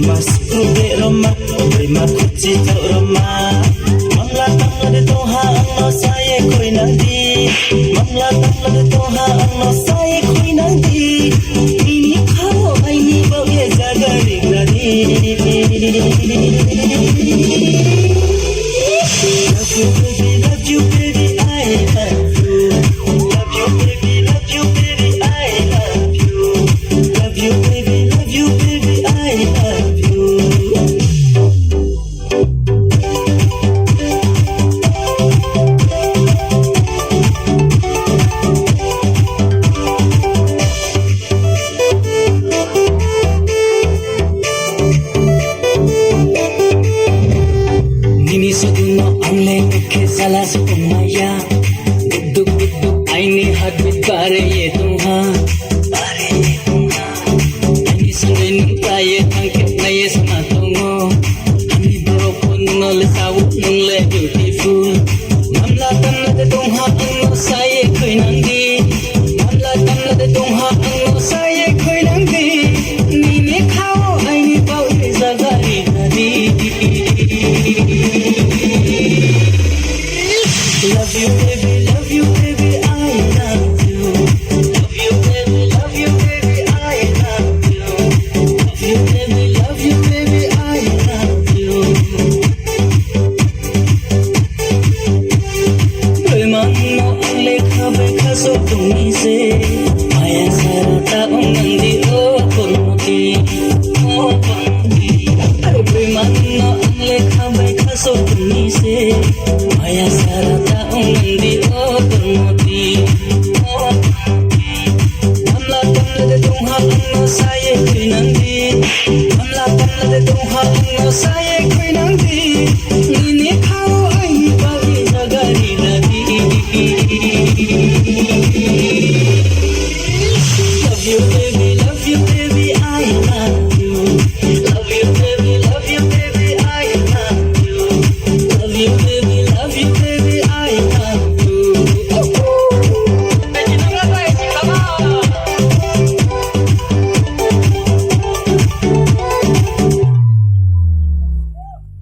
masuk ke Roma, terima kunci kau Roma. Mamla tamla de toha angno saye koi nanti, mamla tamla de toha angno saye koi nanti. Ini kau ini bau ye jaga digladi. Love you baby, I love you. Love you baby, love you baby, I love you. Love you baby, I love you. Nini seguno angle ke sala sumaya. Duk duk duk aini heartbeat bare ye tumha. Ani sungai nuntaye tangkit naye sama tungo. Ani broken nol sawu nungle beautiful. Namla tamla de tungha angno saye koi nandi. Namla tamla de tungha angno saye koi nandi. Nini khao aini pau zagari nadi. Love you baby, I love you. Love you baby, I love you. Love you baby, I love you. Premanno angle khabe khaso tumi se maya sarata ungandi o konoti o konoti. Are premanno angle khabe khaso tumi se maya sarata ungandi o konoti o konoti. Namla tamla de tungha angno saye koi nandi. Namla tamla de tungha angno saye koi nandi. Nini khao